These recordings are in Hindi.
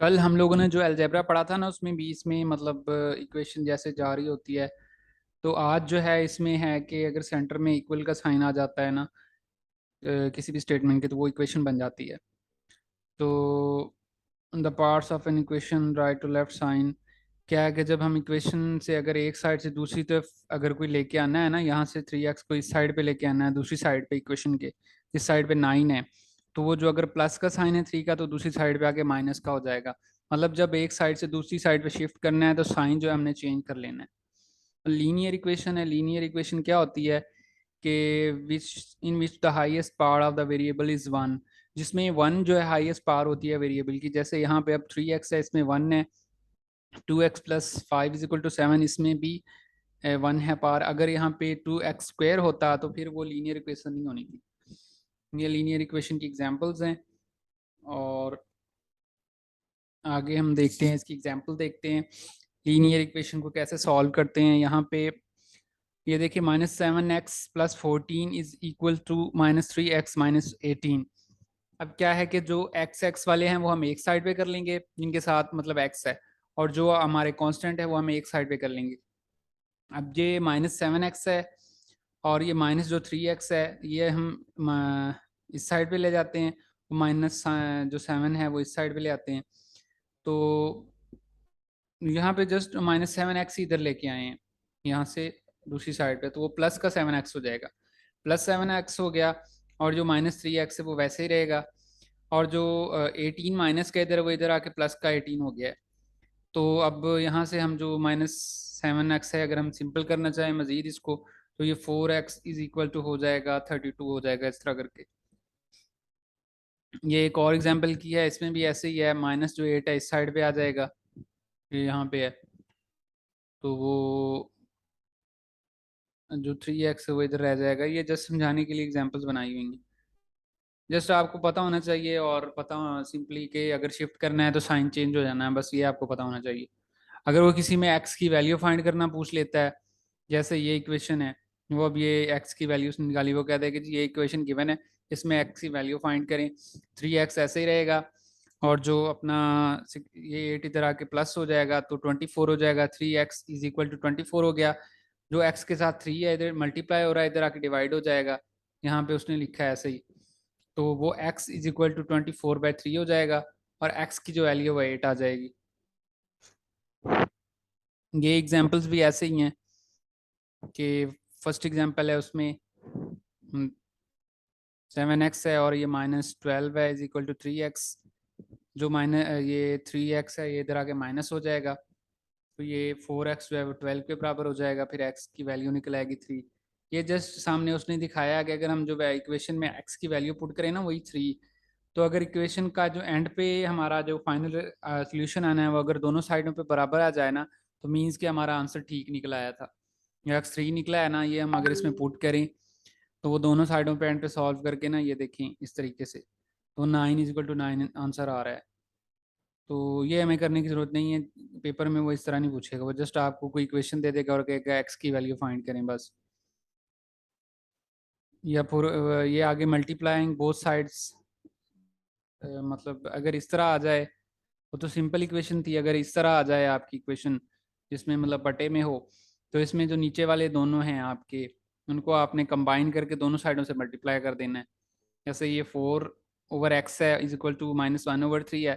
कल हम लोगों ने जो अलजेब्रा पढ़ा था ना उसमें बीच में मतलब इक्वेशन जैसे जा रही होती है। तो आज जो है इसमें है कि अगर सेंटर में इक्वल का साइन आ जाता है ना किसी भी स्टेटमेंट के तो वो इक्वेशन बन जाती है। तो the parts of an equation right to left sign क्या है कि जब हम इक्वेशन से अगर एक साइड से दूसरी तरफ अगर कोई लेके आना है ना, यहाँ से 3x को इस साइड पे लेके आना है, दूसरी साइड पे इक्वेशन के इस साइड पे 9 है, तो वो जो अगर प्लस का साइन है 3 का तो दूसरी साइड पे आके माइनस का हो जाएगा। मतलब जब एक साइड से दूसरी साइड पे शिफ्ट करना है तो साइन जो है हमने चेंज कर लेना है। लीनियर इक्वेशन है। लीनियर इक्वेशन क्या होती है कि which the highest power of the variable is one, जिसमें वन जो है हाईएस्ट पावर होती है वेरिएबल की। जैसे यहाँ पे अब 3x है, इसमें वन है। 2x + 5 = 7, इसमें भी वन है पावर। अगर यहाँ पे 2x² होता तो फिर वो लीनियर इक्वेशन नहीं होनी थी। ये लीनियर इक्वेशन की एग्जांपल्स हैं और आगे हम देखते हैं, इसकी एग्जांपल देखते हैं लीनियर इक्वेशन को कैसे सॉल्व करते हैं। यहाँ पे ये देखिए -7x + 14 = -3x - 18। अब क्या है कि जो एक्स एक्स वाले हैं वो हम एक साइड पे कर लेंगे जिनके साथ मतलब एक्स है, और जो हमारे कांस्टेंट है वो हम एक साइड पे कर लेंगे। अब ये -7x है और ये माइनस जो 3x है ये हम इस साइड पे ले जाते हैं। माइनस जो 7 है वो इस साइड पे ले आते हैं। तो यहाँ पे जस्ट -7x इधर लेके आए हैं यहाँ से दूसरी साइड पे, तो वो प्लस का 7x हो जाएगा। +7x हो गया और जो -3x है वो वैसे ही रहेगा। और जो 18 माइनस का इधर वो इधर आके प्लस का 18 हो गया है। तो अब यहाँ से हम जो -7x है अगर हम सिंपल करना चाहें मजीद इसको, तो ये 4x = हो जाएगा 32 हो जाएगा इस तरह करके। ये एक और एग्जांपल की है, इसमें भी ऐसे ही है। माइनस जो 8 है इस साइड पे आ जाएगा, ये यहाँ पे है। तो वो जो 3x है वो इधर रह जाएगा। ये जस्ट समझाने के लिए एग्जांपल्स बनाई हुई हैं। जस्ट आपको पता होना चाहिए और पता सिंपली कि अगर शिफ्ट करना है तो साइन चेंज हो जाना है, बस ये आपको पता होना चाहिए। अगर वो किसी में एक्स की वैल्यू फाइंड करना पूछ लेता है, जैसे ये इक्वेशन है, वो अब ये एक्स की वैल्यू निकाली, वो कहता है कि जी ये इक्वेशन गिवन है, इसमें एक्स की वैल्यू फाइंड करें। 3x ऐसे ही रहेगा और जो अपना ये 8 इधर आके प्लस हो जाएगा तो 24 हो जाएगा। 3x = 24 हो गया। जो x के साथ 3 है इधर मल्टीप्लाई हो रहा है, इधर आके डिवाइड हो जाएगा। यहाँ पे उसने लिखा है ऐसे ही, तो वो x = 24/3 हो जाएगा और x की जो वैल्यू है वो 8 आ जाएगी। ये एग्जांपल्स भी ऐसे ही हैं कि फर्स्ट एग्जांपल है उसमें 7x है और ये -12 है = 3x। जो माइनस ये 3x है ये इधर आके माइनस हो जाएगा, तो ये 4x जो है वो 12 के बराबर हो जाएगा। फिर x की वैल्यू निकल आएगी 3। ये जस्ट सामने उसने दिखाया कि अगर हम जो इक्वेशन में x की वैल्यू पुट करें ना वही 3, तो अगर इक्वेशन का जो एंड पे हमारा जो फाइनल सोल्यूशन आना है वो अगर दोनों साइडों पे बराबर आ जाए ना, तो मीन्स कि हमारा आंसर ठीक निकल आया था। या x3 निकला है ना, ये हम अगर इसमें पुट करें तो वो दोनों साइडों पे एंड पे सॉल्व करके ना ये देखें इस तरीके से, तो 9 = 9 आंसर आ रहा है। तो ये हमें करने की ज़रूरत नहीं है, पेपर में वो इस तरह नहीं पूछेगा, वो जस्ट आपको कोई इक्वेशन दे देगा और कहेगा एक्स की वैल्यू फाइंड करें बस। या फिर ये आगे मल्टीप्लाइंग बोथ साइड्स, मतलब अगर इस तरह आ जाए, वो तो सिंपल इक्वेशन थी। अगर इस तरह आ जाए आपकी इक्वेशन जिसमें मतलब बटे में हो, तो इसमें जो नीचे वाले दोनों हैं आपके उनको आपने कंबाइन करके दोनों साइडों से मल्टीप्लाई कर देना है। जैसे ये 4/x है = -1/3 है,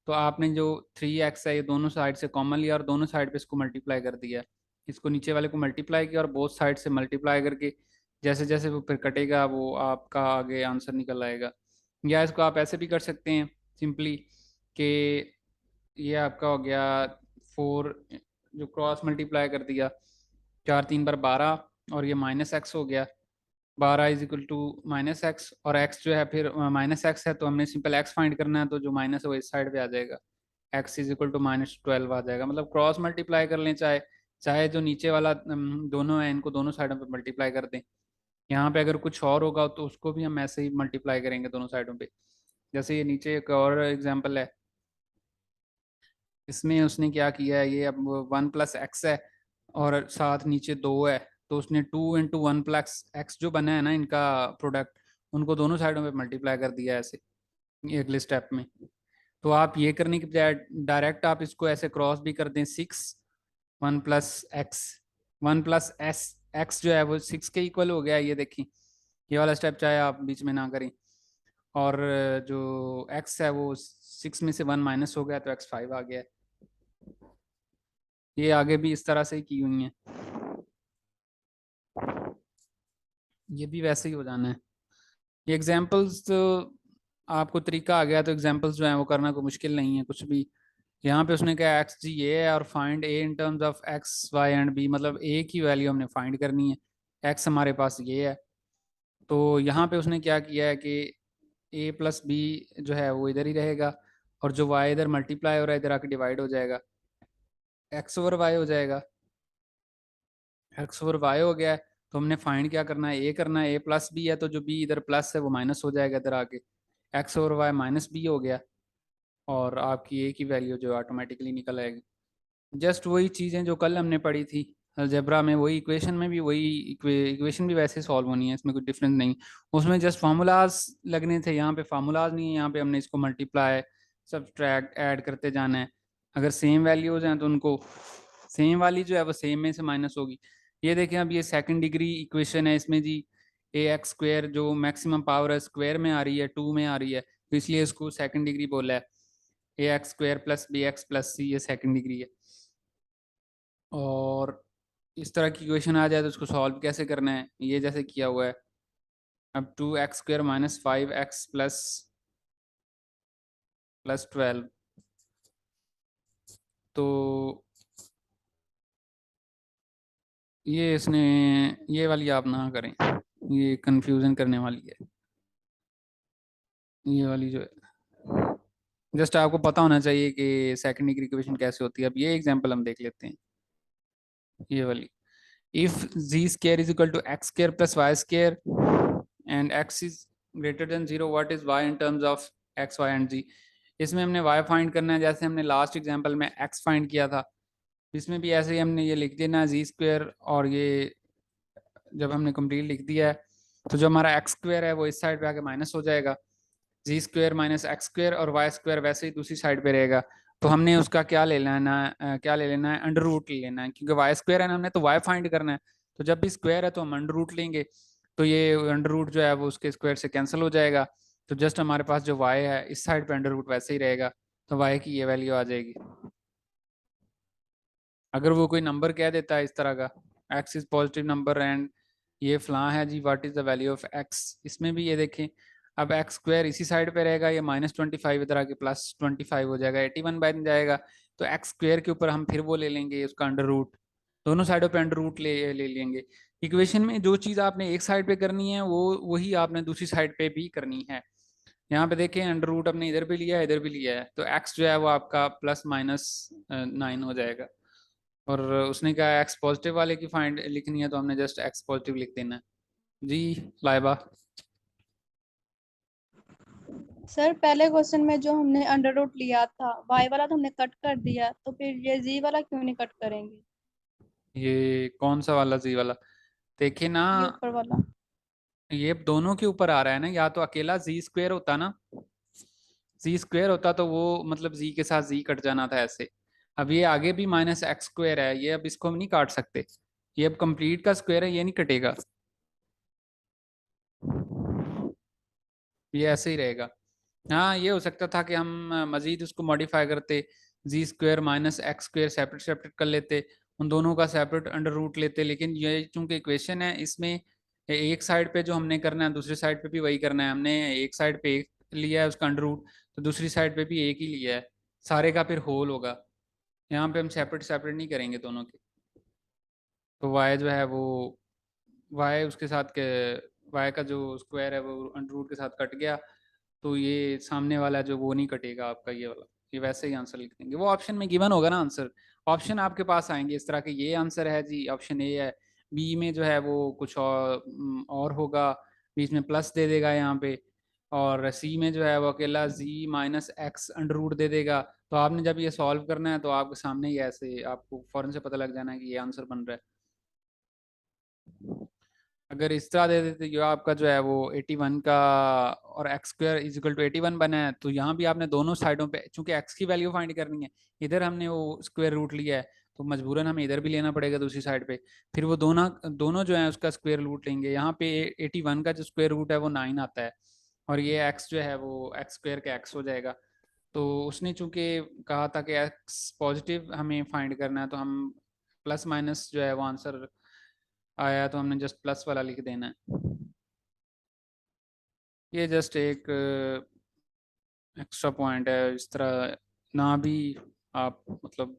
तो आपने जो 3x है ये दोनों साइड से कॉमन लिया और दोनों साइड पे इसको मल्टीप्लाई कर दिया। इसको नीचे वाले को मल्टीप्लाई किया और बोथ साइड से मल्टीप्लाई करके जैसे जैसे वो फिर कटेगा वो आपका आगे आंसर निकल आएगा। या इसको आप ऐसे भी कर सकते हैं सिंपली कि ये आपका हो गया 4, जो क्रॉस मल्टीप्लाई कर दिया 4×3 = 12 और ये -x हो गया। 12 = -x और x जो है फिर -x है, तो हमने सिंपल x फाइंड करना है, तो जो माइनस है वो इस साइड पे आ जाएगा। x = -12 आ जाएगा। मतलब क्रॉस मल्टीप्लाई कर लें, चाहे चाहे जो नीचे वाला दोनों है इनको दोनों साइडों पे मल्टीप्लाई कर दें। यहाँ पे अगर कुछ और होगा तो उसको भी हम ऐसे ही मल्टीप्लाई करेंगे दोनों साइडों पे। जैसे ये नीचे एक और एग्जाम्पल है, इसमें उसने क्या किया है, ये अब 1 + x है और साथ नीचे 2 है, तो उसने 2 × 1 + x जो बना है ना इनका प्रोडक्ट, उनको दोनों साइडों पे मल्टीप्लाई कर दिया है ऐसे, ये अगले स्टेप में। तो आप ये करने के बजाय डायरेक्ट आप इसको ऐसे क्रॉस भी कर दें, 6 1 + x 1 + x जो है वो 6 के इक्वल हो गया, ये देखिए। ये वाला स्टेप चाहे आप बीच में ना करें। और जो x है वो 6 में से 1 माइनस हो गया तो x 5 आ गया। ये आगे भी इस तरह से ही की हुई है, ये भी वैसे ही हो जाना है। ये एग्जाम्पल्स तो आपको तरीका आ गया, तो एग्जाम्पल्स जो है वो करना कोई मुश्किल नहीं है कुछ भी। यहाँ पे उसने कहा एक्स जी ये है और find A in terms of X Y and B, मतलब ए की वैल्यू हमने फाइंड करनी है, एक्स हमारे पास ये है। तो यहाँ पे उसने क्या किया है कि ए प्लस बी जो है वो इधर ही रहेगा, और जो वाई इधर मल्टीप्लाई हो रहा है इधर आके डिवाइड हो जाएगा, एक्स ओवर वाई हो जाएगा। एक्स ओवर वाई हो गया है, तो हमने फाइंड क्या करना है, ए करना है। ए प्लस बी है तो जो बी इधर प्लस है वो माइनस हो जाएगा इधर आके, X over Y minus B हो गया, और आपकी ए की वैल्यू जो ऑटोमेटिकली निकल आएगी। जस्ट वही चीज़ें जो कल हमने पढ़ी थी अलजेब्रा में, वही इक्वेशन में भी वही इक्वेशन भी वैसे सॉल्व होनी है, इसमें कोई डिफरेंस नहीं। उसमें जस्ट फार्मूलाज लगने थे, यहाँ पे फार्मूलाज नहीं है, यहाँ पे हमने इसको मल्टीप्लाई सब्ट्रैक्ट ऐड करते जाना है। अगर सेम वैल्यूज हैं तो उनको सेम वाली जो है वो सेम में से माइनस होगी। ये देखें, अब ये सेकंड डिग्री इक्वेशन है, इसमें जी ए एक्स स्क्वेयर जो मैक्सिमम पावर है स्क्वेयर में आ रही है, 2 में आ रही है, तो इसलिए इसको सेकंड डिग्री बोला है। A x square plus b x plus c, ये सेकंड डिग्री है। और इस तरह की इक्वेशन आ जाए तो उसको सॉल्व कैसे करना है, ये जैसे किया हुआ है। अब 2x² - 5x प्लस 12, तो ये इसने ये वाली आप ना करें, ये कंफ्यूजन करने वाली है, ये वाली जो है। जस्ट आपको पता होना चाहिए कि सेकंड डिग्री इक्वेशन कैसे होती है। अब ये एग्जांपल हम देख लेते हैं, ये वाली। If z² = x² + y² and x is greater than 0, what is y in terms of x, y and z। इसमें हमने y फाइंड करना है, जैसे हमने लास्ट एग्जांपल में x फाइंड किया था। इसमें भी ऐसे ही हमने ये लिख देना z², और ये जब हमने कंप्लीट लिख दिया है तो जो हमारा x² है वो इस साइड पे आके माइनस हो जाएगा, z² - x² और y² वैसे ही दूसरी साइड पे रहेगा। तो हमने उसका क्या ले लेना है, क्या ले लेना है, अंडर रूट ले लेना है, क्योंकि y² है ना, हमने तो y फाइंड करना है। तो जब भी स्क्वायर है तो हम अंडर रूट लेंगे, तो ये अंडर रूट जो है वो उसके स्क्वायर से कैंसिल हो जाएगा। तो जस्ट हमारे पास जो y है इस साइड पे अंडर रूट वैसे ही रहेगा, तो y की ये वैल्यू आ जाएगी। अगर वो कोई नंबर कह देता है इस तरह का, x is positive number and ये फलां है जी, what is the value of x, इसमें भी ये देखें, अब x² इसी साइड पे रहेगा, ये -25 इधर आके +25 हो जाएगा, 81 बन जाएगा। तो x² के ऊपर हम फिर वो ले लेंगे उसका अंडर रूट, दोनों साइडों पे अंडर रूट ले लेंगे। इक्वेशन में जो चीज़ आपने एक साइड पे करनी है वो वही आपने दूसरी साइड पे भी करनी है। यहाँ पे देखें, अंडर रूट अपने इधर भी लिया है इधर भी लिया है, तो x जो है वो आपका +-9 हो जाएगा। और उसने कहा एक्स पॉजिटिव वाले की फाइंड लिखनी है, तो हमने जस्ट एक्स पॉजिटिव लिख देना है। जी लाइबा। सर पहले क्वेश्चन में जो हमने अंडर रूट लिया था वाई वाला तो हमने कट कर दिया, तो फिर ये जी वाला क्यों नहीं कट करेंगे? ये कौन सा वाला जी वाला, देखिए ना, ये ऊपर वाला। ये दोनों के ऊपर आ रहा है ना, या तो अकेला z² होता ना, z² होता तो वो मतलब z के साथ z कट जाना था ऐसे। अब ये आगे भी -x² है, ये अब इसको हम नहीं काट सकते, ये अब कंप्लीट का स्क्वायर है, ये नहीं कटेगा, ये ऐसे ही रहेगा। हाँ, ये हो सकता था कि हम मजीद उसको मॉडिफाई करते, z² - x² सेपरेट सेपरेट कर लेते, उन दोनों का सेपरेट अंडर रूट लेते, लेकिन ये चूंकि इक्वेशन है इसमें एक साइड पे जो हमने करना है दूसरी साइड पे भी वही करना है। हमने एक साइड पे एक लिया है उसका अंडर रूट, तो दूसरी साइड पे भी एक ही लिया है, सारे का फिर होल होगा। यहाँ पे हम सेपरेट सेपरेट नहीं करेंगे दोनों के। तो y जो है वो y उसके साथ के y का जो स्क्वायर है वो अंडर रूट के साथ कट गया, तो ये सामने वाला जो वो नहीं कटेगा आपका, ये वाला, ये वैसे ही आंसर लिख देंगे, वो ऑप्शन में गिवन होगा ना आंसर। ऑप्शन आपके पास आएंगे इस तरह के, ये आंसर है जी ऑप्शन ए है, बी में जो है वो कुछ और होगा, बीच में प्लस दे देगा यहाँ पे, और सी में जो है वो अकेला z - x अंडर रूट दे देगा। तो आपने जब ये सॉल्व करना है तो आपके सामने ही ऐसे आपको फौरन से पता लग जाना है कि ये आंसर बन रहा है। अगर इस तरह दे देते जो आपका जो है वो 81 का और X square is equal to 81 बना है, तो यहाँ भी आपने दोनों साइडों पे चूंकि एक्स की वैल्यू फाइंड करनी है, इधर हमने वो स्क्वायर रूट लिया है तो मजबूरन हमें इधर भी लेना पड़ेगा दूसरी साइड पे। फिर वो दोनों दोनों जो है उसका स्क्वायर रूट लेंगे। यहाँ पे 81 का जो स्क्वायर रूट है वो 9 आता है, और ये एक्स जो है वो एक्स स्क्वायर का एक्स हो जाएगा। तो उसने चूंकि कहा था कि एक्स पॉजिटिव हमें फाइंड करना है, तो हम प्लस माइनस जो है वो आंसर आया तो हमने जस्ट प्लस वाला लिख देना है। ये जस्ट एक एक्स्ट्रा पॉइंट है, इस तरह ना भी आप मतलब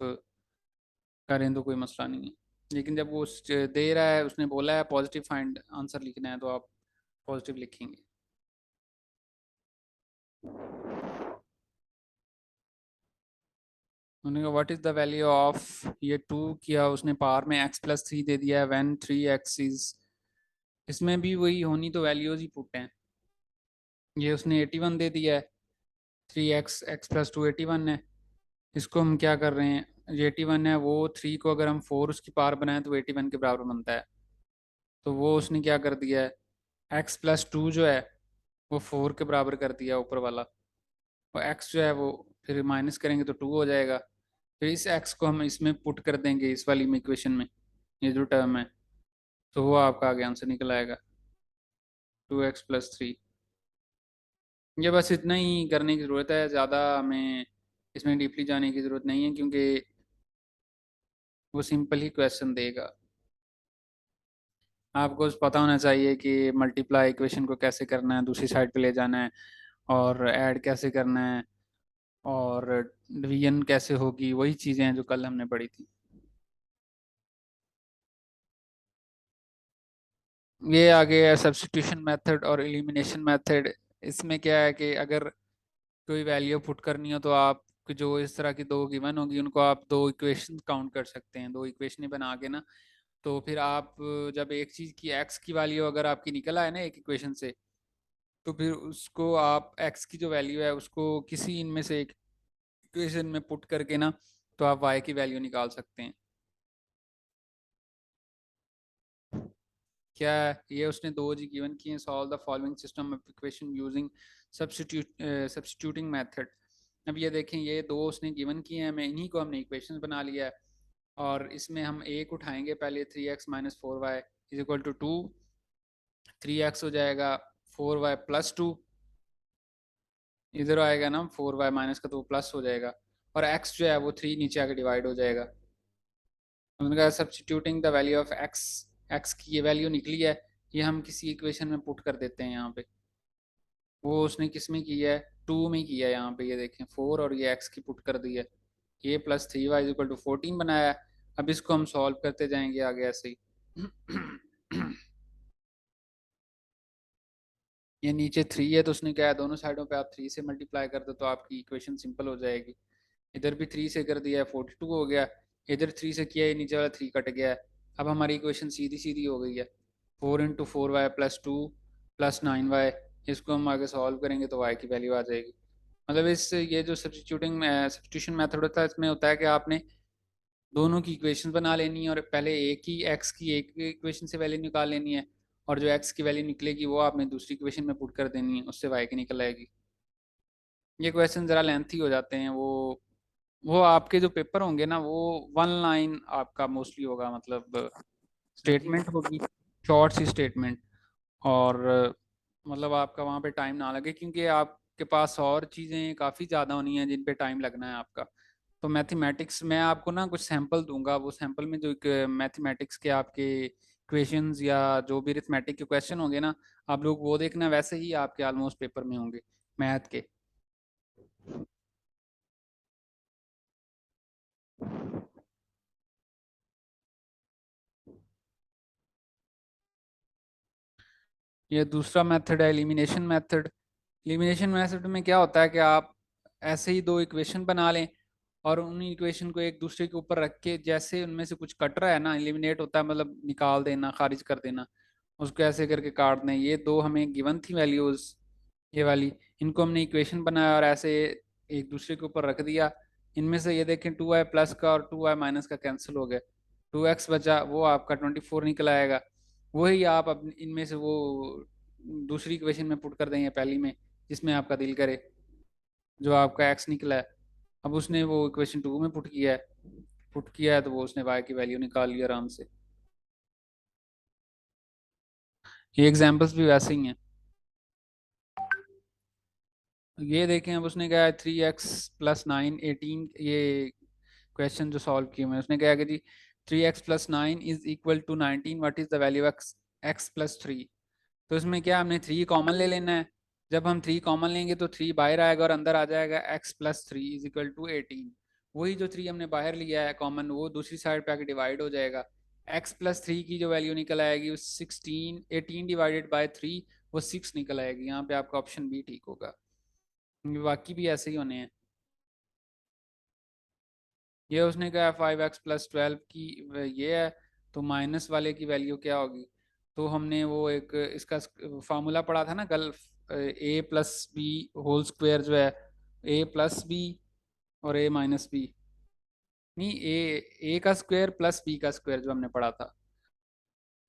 करें तो कोई मसला नहीं है, लेकिन जब वो दे रहा है, उसने बोला है पॉजिटिव फाइंड आंसर लिखना है, तो आप पॉजिटिव लिखेंगे। उन्होंने कहा what is the value of, ये टू किया उसने पावर में एक्स प्लस थ्री दे दिया है, व्हेन थ्री एक्स इज, इसमें भी वही होनी तो वैल्यूज ही पुट हैं। ये उसने 81 दे दिया है, three x x plus two 81 है। इसको हम क्या कर रहे हैं, ये 81 है, वो थ्री को अगर हम फोर उसकी पावर बनाए तो 81 के बराबर बनता है। तो वो उसने क्या कर दिया है, एक्स प्लस टू जो है वो फोर के बराबर कर दिया ऊपर वाला, और एक्स जो है वो फिर माइनस करेंगे तो टू हो जाएगा। फिर इस एक्स को हम इसमें पुट कर देंगे इस वाली में इक्वेशन में, ये जो टर्म है, तो वो आपका आगे आंसर निकल आएगा 2x+3। ये बस इतना ही करने की ज़रूरत है, ज़्यादा हमें इसमें डीपली जाने की ज़रूरत नहीं है, क्योंकि वो सिंपल ही क्वेश्चन देगा। आपको बस पता होना चाहिए कि मल्टीप्लाई इक्वेशन को कैसे करना है, दूसरी साइड पे ले जाना है, और ऐड कैसे करना है, और डिवीजन कैसे होगी, वही चीज़ें हैं जो कल हमने पढ़ी थी। ये आगे है सब्स्टिट्यूशन मेथड और एलिमिनेशन मेथड। इसमें क्या है कि अगर कोई वैल्यू पुट करनी हो तो आप जो इस तरह की दो गिवन होगी उनको आप दो इक्वेशन काउंट कर सकते हैं, दो इक्वेशन बना के ना। तो फिर आप जब एक चीज़ की एक्स की वैल्यू अगर आपकी निकल आए ना एक इक्वेशन से, तो फिर उसको आप एक्स की जो वैल्यू है उसको किसी इनमें से एक इक्वेशन में पुट करके ना, तो आप वाई की वैल्यू निकाल सकते हैं। क्या है ये, उसने दो जी गिवन की हैं, solve the following system of equation using substituting method. अब ये देखें, ये दो उसने गिवन किए हैं, मैं इन्हीं को हमने इक्वेशंस बना लिया है। और इसमें हम एक उठाएंगे पहले, 3x - 4y is equal to 2। 3x हो जाएगा 4y+2, इधर आएगा ना 4y माइनस का तो वो प्लस हो जाएगा, और x जो है वो 3 नीचे आके डिवाइड हो जाएगा। हमने कहा substituting the value of x, x की ये वैल्यू निकली है, ये हम किसी इक्वेशन में पुट कर देते हैं यहाँ पे। वो उसने किस में किया है, टू में किया है। यहाँ पे ये देखें, फोर और ये एक्स की पुट कर दी है, ये +3y = 14 बनाया है। अब इसको हम सॉल्व करते जाएंगे आगे ऐसे ही। ये नीचे थ्री है, तो उसने क्या है, दोनों साइडों पे आप थ्री से मल्टीप्लाई कर दो तो आपकी इक्वेशन सिंपल हो जाएगी। इधर भी थ्री से कर दिया है, 42 हो गया। इधर थ्री से किया है, नीचे वाला थ्री कट गया है। अब हमारी इक्वेशन सीधी सीधी हो गई है, 4 × 4y + 2 + 9y। इसको हम आगे सॉल्व करेंगे तो y की वैल्यू आ जाएगी। मतलब इस ये जो सब्स्टिट्यूशन मेथड होता है, इसमें होता है कि आपने दोनों की इक्वेशन बना लेनी है, और पहले एक ही एक्स की एक इक्वेशन से वैल्यू निकाल लेनी है, और जो एक्स की वैल्यू निकलेगी वो आपने दूसरी इक्वेशन में पुट कर देनी है, उससे वाई की निकल आएगी। ये क्वेश्चन ज़रा लेंथी हो जाते हैं। वो आपके जो पेपर होंगे ना, वो वन लाइन आपका मोस्टली होगा, मतलब स्टेटमेंट होगी, शॉर्ट सी स्टेटमेंट। और मतलब आपका वहाँ पे टाइम ना लगे, क्योंकि आपके पास और चीज़ें काफ़ी ज़्यादा होनी हैं जिन पे टाइम लगना है आपका। तो मैथमेटिक्स में आपको ना कुछ सैंपल दूंगा, वो सैंपल में जो मैथमेटिक्स के आपके इक्वेशंस या जो भी अरिथमेटिक के क्वेश्चन होंगे ना, आप लोग वो देखना, वैसे ही आपके ऑलमोस्ट पेपर में होंगे मैथ के। ये दूसरा मेथड है एलिमिनेशन मेथड। एलिमिनेशन मेथड में क्या होता है कि आप ऐसे ही दो इक्वेशन बना लें, और उन इक्वेशन को एक दूसरे के ऊपर रख के, जैसे उनमें से कुछ कट रहा है ना, एलिमिनेट होता है मतलब निकाल देना, खारिज कर देना, उसको ऐसे करके काट दें। ये दो हमें गिवन थी वैल्यूज, ये वाली, इनको हमने इक्वेशन बनाया और ऐसे एक दूसरे के ऊपर रख दिया। इनमें से ये देखें 2y+ का और 2y- का कैंसिल हो गया, 2x बचा, वो आपका 24 निकल आएगा। वही आप अपने इनमें से वो दूसरी इक्वेशन में पुट कर देंगे पहली में, जिसमें आपका दिल करे, जो आपका एक्स निकला है। अब उसने वो इक्वेशन टू में पुट किया है तो वो उसने वाई की वैल्यू निकाल ली आराम से। ये एग्जाम्पल्स भी वैसे ही हैं। ये देखें, अब उसने कहा है 3x + 9 18, ये क्वेश्चन जो सॉल्व किए हुए हैं, उसने कहा कि जी 3x + 9 = 19, what is the value x x + 3। तो इसमें क्या हमने 3 कॉमन ले लेना है। जब हम 3 कॉमन लेंगे तो 3 बाहर आएगा और अंदर आ जाएगा x + 3 = 18। वही जो 3 हमने बाहर लिया है कॉमन, वो दूसरी साइड पे आके डिवाइड हो जाएगा। x + 3 की जो वैल्यू निकल आएगी वो 16, 18/3 वो 6 निकल आएगी। यहाँ पे आपका ऑप्शन बी ठीक होगा। बाकी भी ऐसे ही होने हैं। ये उसने कहा 5x + 12 की ये है, तो माइनस वाले की वैल्यू क्या होगी। तो हमने वो एक इसका फार्मूला पढ़ा था ना कल, a + b होल स्क्वायर जो है, a + b और a - b, नहीं a का स्क्वायर प्लस b का स्क्वायर जो हमने पढ़ा था,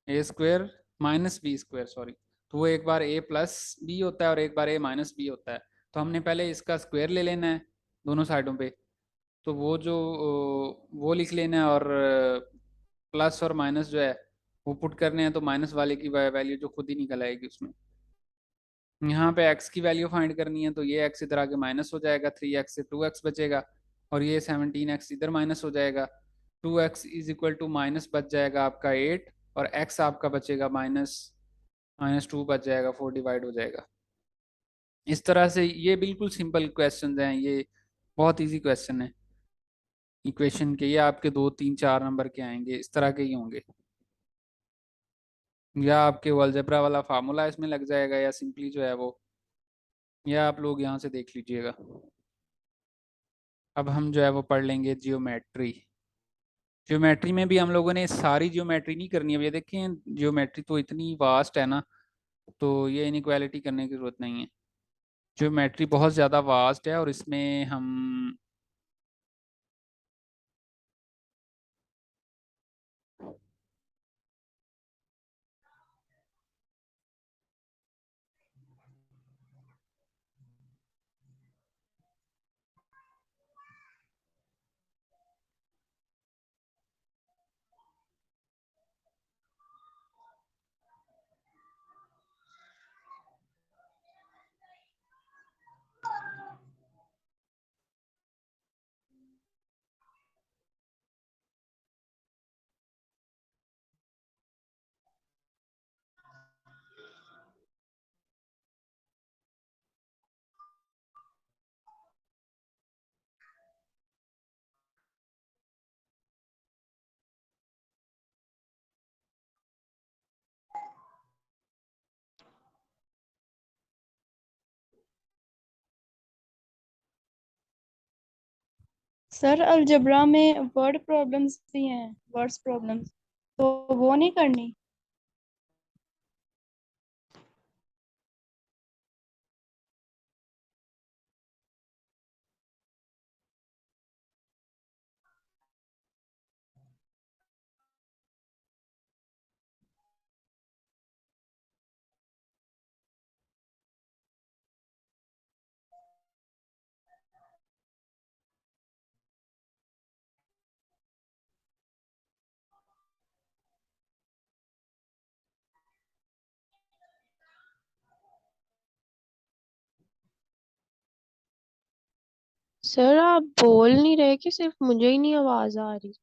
a² - b², सॉरी। तो वो एक बार a + b होता है और एक बार a - b होता है। तो हमने पहले इसका स्क्वायर ले लेना है दोनों साइडों पे। तो वो जो वो लिख लेना है, और प्लस और माइनस जो है वो पुट करने हैं, तो माइनस वाले की वैल्यू जो खुद ही निकल आएगी उसमें। यहाँ पे x की वैल्यू फाइंड करनी है, तो ये x इधर आके माइनस हो जाएगा, 3x से 2x बचेगा, और ये 17x इधर माइनस हो जाएगा। 2x = माइनस बच जाएगा आपका 8, और x आपका बचेगा माइनस -2 बच जाएगा, 4 डिवाइड हो जाएगा। इस तरह से ये बिल्कुल सिंपल क्वेश्चन हैं ये, बहुत इजी क्वेश्चन है। इक्वेशन के ये आपके 2 3 4 नंबर के आएंगे, इस तरह के ही होंगे। या आपके वो अलजेब्रा वाला फार्मूला इसमें लग जाएगा, या सिंपली जो है वो, या आप लोग यहाँ से देख लीजिएगा। अब हम जो है वो पढ़ लेंगे जियोमेट्री। जियोमेट्री में भी हम लोगों ने सारी जियोमेट्री नहीं करनी है। अब ये देखें, जियोमेट्री तो इतनी वास्ट है ना, तो ये इनइक्वालिटी करने की जरूरत नहीं है। जियोमेट्री बहुत ज़्यादा वास्ट है, और इसमें हम सर अलजबरा में वर्ड प्रॉब्लम्स भी हैं, वर्ड्स प्रॉब्लम्स, तो वो नहीं करनी। सर आप बोल नहीं रहे कि सिर्फ मुझे ही नहीं आवाज आ रही।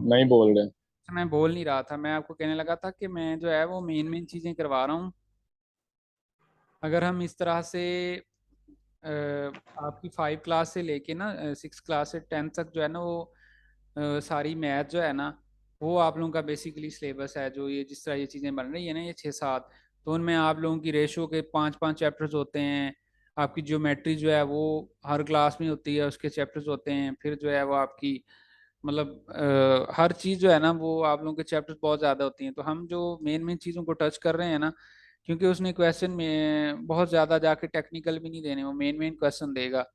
नहीं बोल रहे। मैं बोल नहीं रहा था, मैं आपको कहने लगा था कि मैं जो है वो मेन मेन चीज़ें करवा रहा हूँ। अगर हम इस तरह से आपकी 5 क्लास से लेके ना 6 क्लास से 10 तक जो है ना वो सारी मैथ जो है ना, वो आप लोगों का बेसिकली सिलेबस है। जो ये जिस तरह ये चीज़ें बन रही है ना, ये 6 7, तो उनमें आप लोगों की रेशो के 5 5 चैप्टर्स होते हैं। आपकी ज्योमेट्री जो है वो हर क्लास में होती है, उसके चैप्टर्स होते हैं। फिर जो है वो आपकी मतलब हर चीज़ जो है ना, वो आप लोगों के चैप्टर्स बहुत ज़्यादा होती हैं। तो हम जो मेन मेन चीज़ों को टच कर रहे हैं ना, क्योंकि उसने क्वेश्चन में बहुत ज़्यादा जाके टेक्निकल भी नहीं देने, वो मेन मेन क्वेश्चन देगा।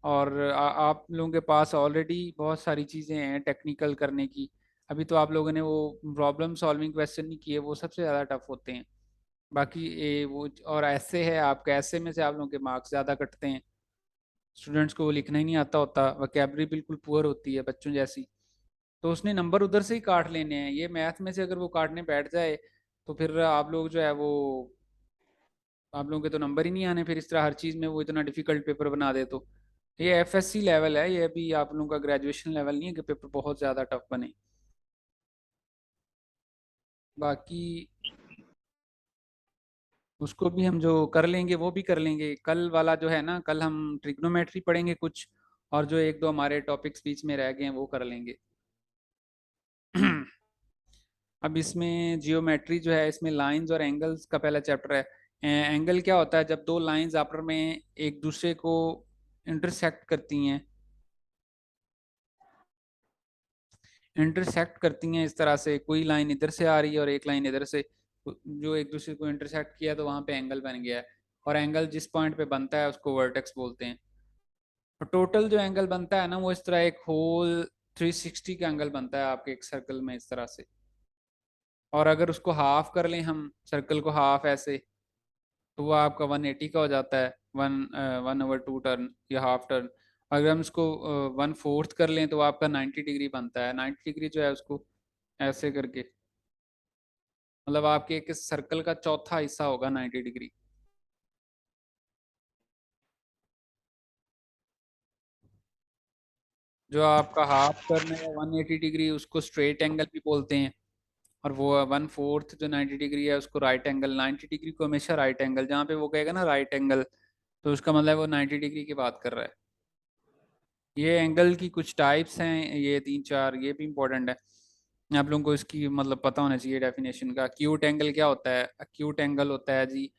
और आप लोगों के पास ऑलरेडी बहुत सारी चीज़ें हैं टेक्निकल करने की। अभी तो आप लोगों ने वो प्रॉब्लम सॉल्विंग क्वेश्चन नहीं किए, वो सबसे ज़्यादा टफ होते हैं। बाकी वो और ऐसे है, आपके ऐसे में से आप लोगों के मार्क्स ज़्यादा कटते हैं। स्टूडेंट्स को वो लिखना ही नहीं आता होता, वोकैबलरी बिल्कुल पुअर होती है बच्चों जैसी, तो उसने नंबर उधर से ही काट लेने हैं। ये मैथ में से अगर वो काटने बैठ जाए तो फिर आप लोग जो है वो, आप लोगों के तो नंबर ही नहीं आने फिर, इस तरह हर चीज़ में वो इतना डिफिकल्ट पेपर बना दे तो। ये एफएससी लेवल है, ये अभी आप लोगों का ग्रेजुएशन लेवल नहीं है कि पेपर बहुत ज़्यादा टफ बने। बाकी उसको भी हम जो कर लेंगे वो भी कर लेंगे। कल वाला जो है ना, कल हम ट्रिग्नोमेट्री पढ़ेंगे कुछ, और जो एक दो हमारे टॉपिक्स बीच में रह गए हैं वो कर लेंगे। अब इसमें जियोमेट्री जो है, इसमें लाइंस और एंगल्स का पहला चैप्टर है। एंगल क्या होता है? जब दो लाइंस आपस में एक दूसरे को इंटरसेक्ट करती हैं, इस तरह से कोई लाइन इधर से आ रही है और एक लाइन इधर से, जो एक दूसरे को इंटरसेक्ट किया तो वहां पे एंगल बन गया है। और एंगल जिस पॉइंट पे बनता है उसको वर्टेक्स बोलते हैं। तो टोटल जो एंगल बनता है ना, वो इस तरह एक होल 360 का एंगल बनता है आपके एक सर्कल में इस तरह से। और अगर उसको हाफ कर लें हम, सर्कल को हाफ ऐसे, तो वो आपका 180 का हो जाता है, 1/2 टर्न या हाफ टर्न। अगर हम इसको 1/4 कर लें तो आपका 90 डिग्री बनता है। 90 डिग्री जो है उसको ऐसे करके, मतलब आपके एक सर्कल का चौथा हिस्सा होगा 90 डिग्री। जो आपका हाफ टर्न है 180 डिग्री, उसको स्ट्रेट एंगल भी बोलते हैं। और वो 1/4 जो 90 डिग्री है उसको राइट एंगल। 90 डिग्री को हमेशा राइट एंगल, जहाँ पे वो कहेगा ना राइट एंगल, तो उसका मतलब वो 90 डिग्री की बात कर रहा है। ये एंगल की कुछ टाइप्स हैं, ये 3 4, ये भी इंपॉर्टेंट है। आप लोगों को इसकी मतलब पता होना चाहिए डेफिनेशन का। एक्यूट एंगल क्या होता है? एक्यूट एंगल होता है जी,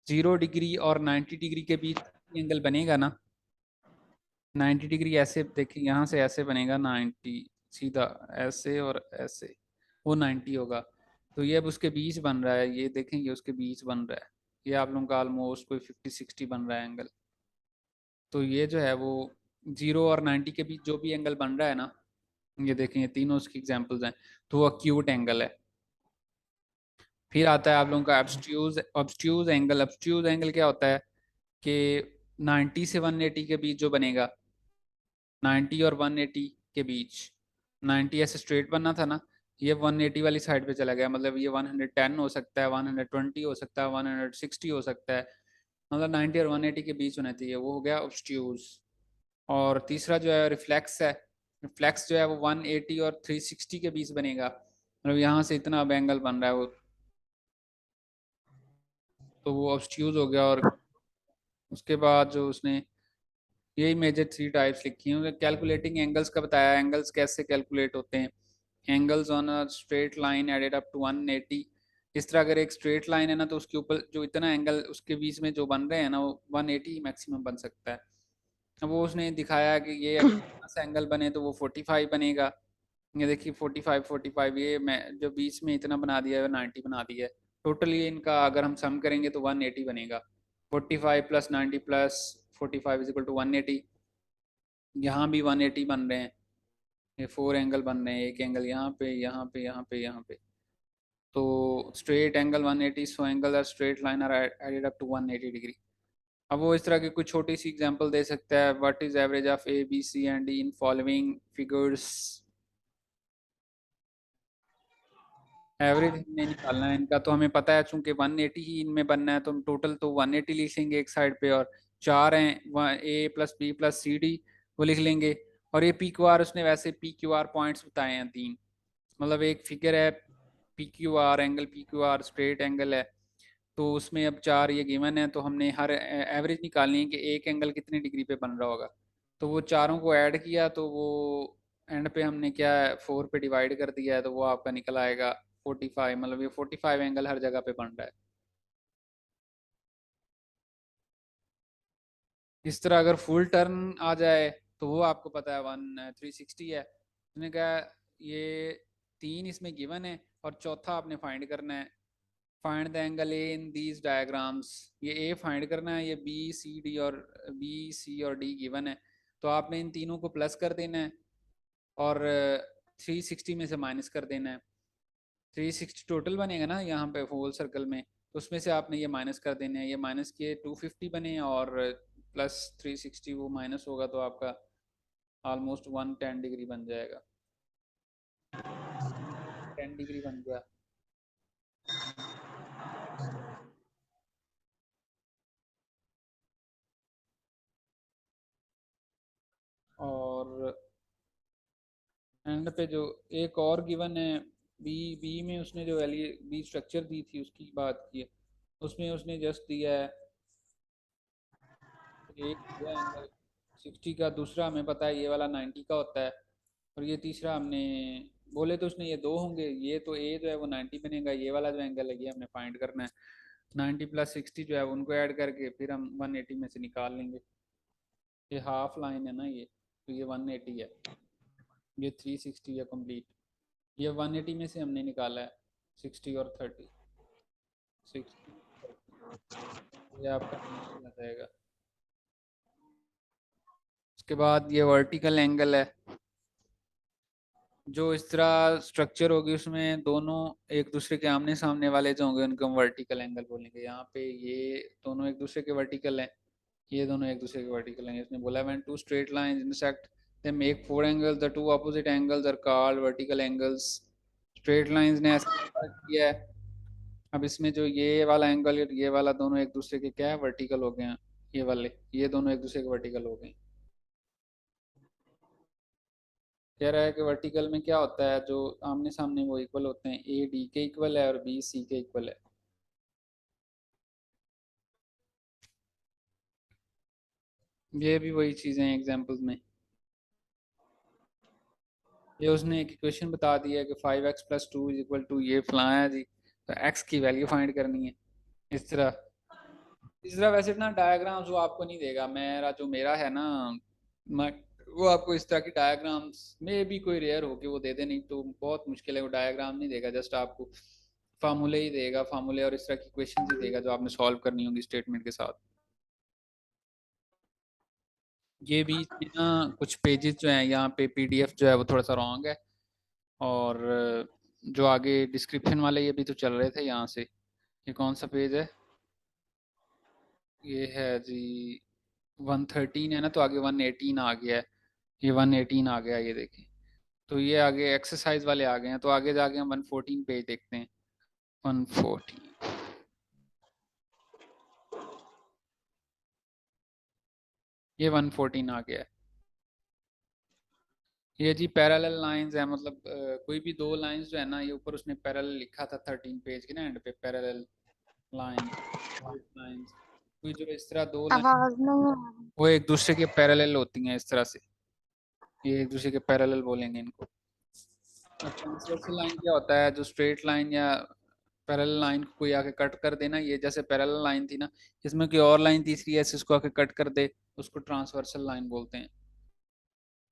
0 डिग्री और 90 डिग्री के बीच एंगल बनेगा ना। 90 डिग्री ऐसे देखिए, यहाँ से ऐसे बनेगा 90, सीधा ऐसे और ऐसे, वो 90 होगा। तो ये अब उसके बीच बन रहा है, ये देखेंगे उसके बीच बन रहा है। ये आप लोगों का ऑलमोस्ट कोई 50 60 बन रहा है एंगल। तो ये जो है वो 0 और 90 के बीच जो भी एंगल बन रहा है ना, ये देखें ये तीनों उसकी एग्जांपल्स हैं, तो वो एक्यूट एंगल है। फिर आता है आप लोगों का ऑब्स्ट्यूज ऑब्स्ट्यूज एंगल। ऑब्स्ट्यूज एंगल क्या होता है कि 90 से 180 के बीच जो बनेगा, 90 और 180 के बीच, 90 ऐसे स्ट्रेट बनना था ना, ये 180 वाली साइड पे चला गया, मतलब ये 110 हो सकता है, 120 हो सकता है, 160 हो सकता है, मतलब 90 और 180 के बीच होना चाहिए, वो हो गया ऑब्स्ट्यूज। और तीसरा जो है रिफ्लेक्स है। रिफ्लेक्स जो है वो 180 और 360 के बीच बनेगा, मतलब यहाँ से इतना अब एंगल बन रहा है वो, तो वो ऑब्स्ट्यूज हो गया। और उसके बाद जो उसने यही मेजर 3 टाइप्स लिखी हैं। कैलकुलेटिंग एंगल्स का बताया, एंगल्स कैसे कैलकुलेट होते हैं। Angles on a straight line added up to 180। इस तरह अगर एक स्ट्रेट लाइन है ना, तो उसके ऊपर जो इतना एंगल उसके बीच में जो बन रहे हैं ना, वो 180 मैक्सिमम बन सकता है। अब वो उसने दिखाया कि ये अगर एंगल बने तो वो 45 बनेगा। ये देखिए 45 45, ये मैं जो बीच में इतना बना दिया है 90 बना दिया है। टोटली इनका अगर हम सम करेंगे तो 180 बनेगा। 45 plus 90 plus 45 is equal to 180। यहाँ भी 180 बन रहे हैं, ये 4 एंगल बन रहे हैं, एक एंगल यहाँ पे, यहाँ पे, यहाँ पे, यहाँ पे। तो straight angle 180, so angle are straight line are added up to 180 degree. अब वो इस तरह की कुछ छोटी सी एग्जांपल दे सकता है। What is average of A B C and D in following figures. Average हमने निकालना है इनका, तो हमें पता है चूंकि 180 ही इनमें बनना है, तो हम टोटल तो 180 लिख लेंगे एक साइड पे, और 4 हैं, a plus b plus c d, वो लिख लेंगे। और ये पी क्यू आर, उसने वैसे पी क्यू आर पॉइंट्स बताए हैं 3, मतलब एक फिगर है P Q R, angle P Q R straight angle है, तो उसमें अब 4 ये गिवन है, तो हमने हर एवरेज निकालनी है कि एक एंगल कितनी डिग्री पे बन रहा होगा। तो वो चारों को ऐड किया, तो वो एंड पे हमने क्या है 4 पे डिवाइड कर दिया है, तो वो आपका निकल आएगा 45, मतलब ये 45 एंगल हर जगह पे बन रहा है। इस तरह अगर फुल टर्न आ जाए तो वो आपको पता है 360 है। उसने कहा ये 3 इसमें गिवन है और चौथा आपने फाइंड करना है। Find the angle A in these diagrams. ये ए फाइंड करना है, ये बी सी और डी गिवन है, तो आपने इन तीनों को प्लस कर देना है। और 360 में से माइनस कर देना है। 360 टोटल बनेगा ना यहाँ पे होल सर्कल में, तो उसमें से आपने ये माइनस कर देने हैं। ये माइनस के 250 बने और प्लस 360 वो माइनस होगा, तो आपका ऑलमोस्ट 110 डिग्री बन जाएगा। 10 डिग्री बन गया। और एंड पे जो एक और गिवन है बी, बी में उसने जो वैल्यू बी स्ट्रक्चर दी थी उसकी बात की है, उसमें उसने जस्ट दिया है एक दिया एंगल 60 का, दूसरा हमें पता है ये वाला 90 का होता है, और ये तीसरा हमने बोले तो उसने ये दो होंगे, ये तो ए जो है वो 90 बनेगा, ये वाला जो एंगल है ये हमने फाइंड करना है। 90 प्लस 60 जो है उनको ऐड करके फिर हम 180 में से निकाल लेंगे। ये हाफ लाइन है ना ये, तो ये 180 है, ये 360 है कंप्लीट। ये 180 में से हमने निकाला है 60 और 30, 60 30, ये आपका 90 आ जाएगा। उसके बाद ये वर्टिकल एंगल है, जो इस तरह स्ट्रक्चर होगी उसमें दोनों एक दूसरे के आमने सामने वाले जो होंगे उनको हम वर्टिकल एंगल बोलेंगे। यहाँ पे ये दोनों एक दूसरे के वर्टिकल हैं, ये दोनों एक दूसरे के वर्टिकल हैं। इसने बोला when two straight lines intersect they make four angles, the two opposite angles are called vertical angles. Straight lines ने ऐसा किया है। अब इसमें जो ये वाला एंगल और ये वाला दोनों एक दूसरे के क्या है, वर्टिकल हो गए हैं। ये वाले ये दोनों एक दूसरे के वर्टिकल हो गए। कह रहा है कि वर्टिकल में क्या होता है, जो आमने सामने वो इक्वल होते हैं, ए डी के इक्वल है और बी सी के इक्वल है। ये भी वही चीजें हैं एग्जांपल्स में। ये उसने एक इक्वेशन बता दिया है कि 5x plus 2 is equal to ये फलाना है जी, तो x की वैल्यू फाइंड करनी है। इस तरह वैसे ना डायग्राम्स वो आपको नहीं देगा, मेरा है ना, मैं वो आपको इस तरह की डायग्राम्स में भी कोई रेयर हो कि वो दे दे, नहीं तो बहुत मुश्किल है। वो डायग्राम नहीं देगा, जस्ट आपको फार्मूले ही देगा, फार्मूले और इस तरह की क्वेश्चन ही देगा जो आपने सॉल्व करनी होगी स्टेटमेंट के साथ। ये भी ना कुछ पेजेस जो हैं यहाँ पे पीडीएफ जो है वो थोड़ा सा रॉन्ग है, और जो आगे डिस्क्रिप्शन वाले ये भी तो चल रहे थे यहाँ से। ये कौन सा पेज है, ये है जी 113 है ना, तो आगे 118 आ गया है। ये 118 आ गया, ये देखिए। तो ये आगे एक्सरसाइज वाले आ गए हैं, तो आगे जाके हम 114 पेज देखते हैं। 114, ये 114 आ गया है। ये जी पैरेलल लाइंस है, मतलब कोई भी दो लाइंस जो है ना, ये ऊपर उसने पैरेलल लिखा था 13 पेज के ना एंड पे, पैरेलल लाइन लाइंस, कोई जो इस तरह दो लाइन आवाज नहीं आ रही। वो एक दूसरे के पैरेलल होती हैं इस तरह से, ये एक दूसरे के पैरेलल बोलेंगे इनको। और ट्रांसवर्सल लाइन क्या होता है, जो स्ट्रेट लाइन या पैरेलल लाइन को कोई आके कट कर देना, ये जैसे पैरेलल लाइन थी ना, इसमें कोई और लाइन तीसरी ऐसे इसको आके कट कर दे, उसको ट्रांसवर्सल लाइन बोलते हैं।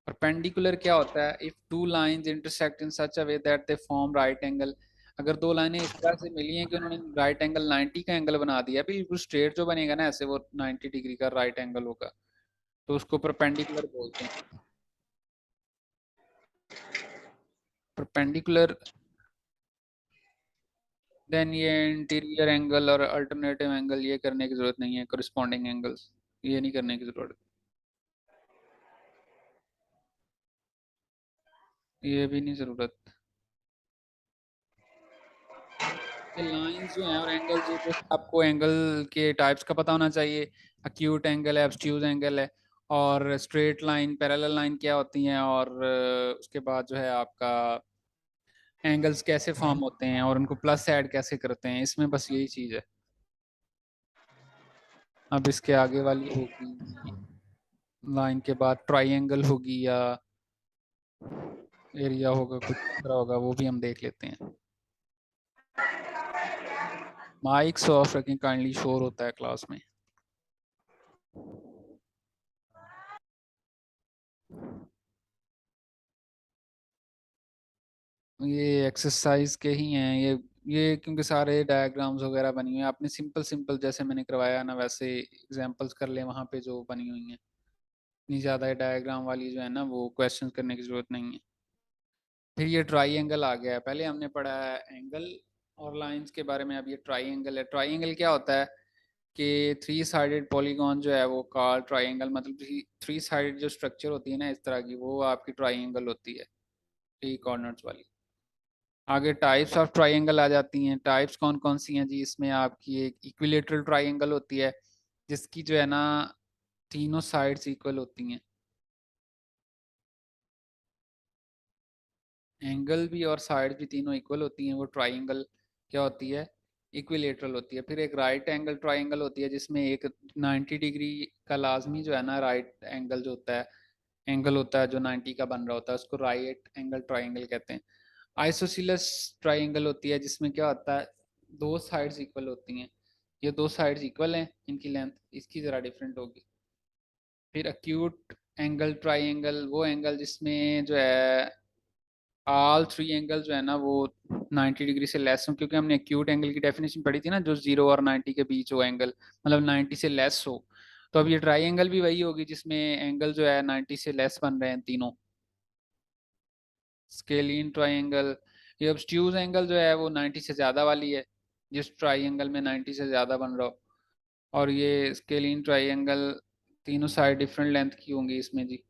परपेंडिकुलर क्या होता है, if two lines intersect in such a way that they form right angle. अगर दो लाइनें इस तरह से मिली हैं कि उन्होंने राइट एंगल 90 का एंगल बना दिया, बिल्कुल स्ट्रेट जो बनेगा ना ऐसे, वो 90 डिग्री का राइट एंगल होगा, तो उसको परपेंडिकुलर बोलते हैं। परपेंडिकुलर, देन ये इंटीरियर एंगल और अल्टरनेटिव एंगल ये करने की जरूरत नहीं है, कोरिस्पॉन्डिंग एंगल्स ये नहीं करने की जरूरत, ये भी नहीं जरूरत। ये लाइंस जो हैं और एंगल्स, ये तो आपको एंगल के टाइप्स का पता होना चाहिए। अक्यूट एंगल है, ऑब्स्ट्यूज एंगल है, और स्ट्रेट लाइन पैरेलल लाइन क्या होती हैं, और उसके बाद जो है आपका एंगल्स कैसे फॉर्म होते हैं और उनको प्लस ऐड कैसे करते हैं, इसमें बस यही चीज़ है। अब इसके आगे वाली होगी लाइन के बाद ट्राइंगल होगी या एरिया होगा, कुछ दूसरा होगा, वो भी हम देख लेते हैं। माइक्स ऑफ रखें काइंडली, शोर होता है क्लास में। ये एक्सरसाइज के ही हैं ये क्योंकि सारे डायग्राम्स वगैरह बनी हुई हैं, आपने सिंपल सिंपल जैसे मैंने करवाया ना वैसे एग्जांपल्स कर ले वहाँ पे जो बनी हुई हैं। इतनी ज़्यादा डायग्राम वाली जो है ना वो क्वेश्चन करने की ज़रूरत नहीं है। फिर ये ट्राइंगल आ गया है। पहले हमने पढ़ा है एंगल और लाइंस के बारे में, अब ये ट्राइंगल है। ट्राइंगल क्या होता है कि थ्री साइडेड पॉलीगॉन जो है वो कॉल्ड ट्राइंगल, मतलब थ्री साइडेड जो स्ट्रक्चर होती है ना इस तरह की, वो आपकी ट्राइंगल होती है, थ्री कॉर्नर्स वाली। आगे टाइप्स ऑफ ट्राइंगल आ जाती हैं। टाइप्स कौन कौन सी हैं जी? इसमें आपकी एक इक्विलेटरल ट्राइंगल होती है, जिसकी जो है ना तीनों साइड्स इक्वल होती हैं। एंगल भी और साइड भी तीनों इक्वल होती हैं, वो ट्राइंगल क्या होती है? इक्विलेटरल होती है। फिर एक राइट एंगल ट्राइंगल होती है, जिसमें एक 90 डिग्री का लाजमी जो है ना राइट एंगल जो होता है, एंगल होता है जो 90 का बन रहा होता है, उसको राइट एंगल ट्राइंगल कहते हैं। आइसोसीलस ट्राइंगल होती है, जिसमें क्या होता है, दो साइड्स इक्वल होती हैं। ये दो साइड्स इक्वल हैं, इनकी लेंथ इसकी ज़रा डिफरेंट होगी। फिर एक्यूट एंगल ट्राइंगल, वो एंगल जिसमें जो है ऑल थ्री एंगल जो है ना वो 90 डिग्री से लेस हो, क्योंकि हमने एक्यूट एंगल की डेफिनेशन पढ़ी थी ना, जो 0 और 90 के बीच हो एंगल, मतलब 90 से लेस हो। तो अब ये ट्राइंगल भी वही होगी जिसमें एंगल जो है 90 से लेस बन रहे हैं तीनों। स्केलिन ट्राइंगल, ये ऑब्ट्यूज एंगल जो है वो 90 से ज़्यादा वाली है, जिस ट्राइंगल में 90 से ज़्यादा बन रहा हो। और ये स्केलिन ट्राइंगल तीनों साइड डिफरेंट लेंथ की होंगी इसमें जी।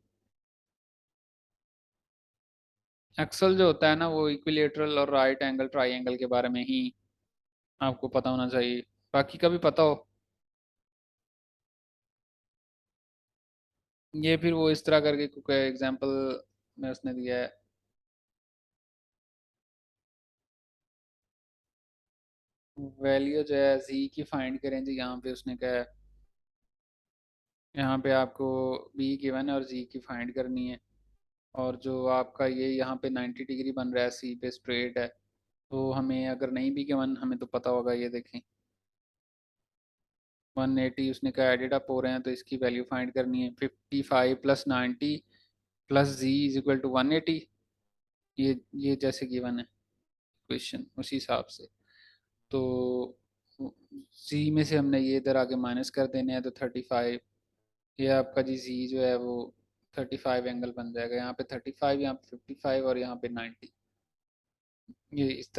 एक्सल जो होता है ना वो इक्विलेटरल और राइट एंगल ट्राइंगल के बारे में ही आपको पता होना चाहिए, बाकी का भी पता हो। ये फिर वो इस तरह करके कुछ एग्जांपल में उसने दिया है। वैल्यू जो है जी की फाइंड करें जी, यहाँ पे उसने कहा है, यहाँ पे आपको बी गिवन है और जी की फाइंड करनी है। और जो आपका ये यहाँ पे 90 डिग्री बन रहा है, सी पे स्ट्रेट है, तो हमें अगर नहीं भी गिवन हमें तो पता होगा। ये देखें 180 उसने कहा एडेड अप हो रहे हैं, तो इसकी वैल्यू फाइंड करनी है। 55 plus 90 plus G is equal to 180। ये जैसे गिवन है क्वेश्चन उसी हिसाब से। तो जी में से हमने ये इधर आगे माइनस कर देने हैं, तो 35, ये आपका जी जी जो है वो 35 एंगल बन जाएगा। यहाँ पे 35, यहाँ पे 55 और यहाँ पे 90। ये इस तरह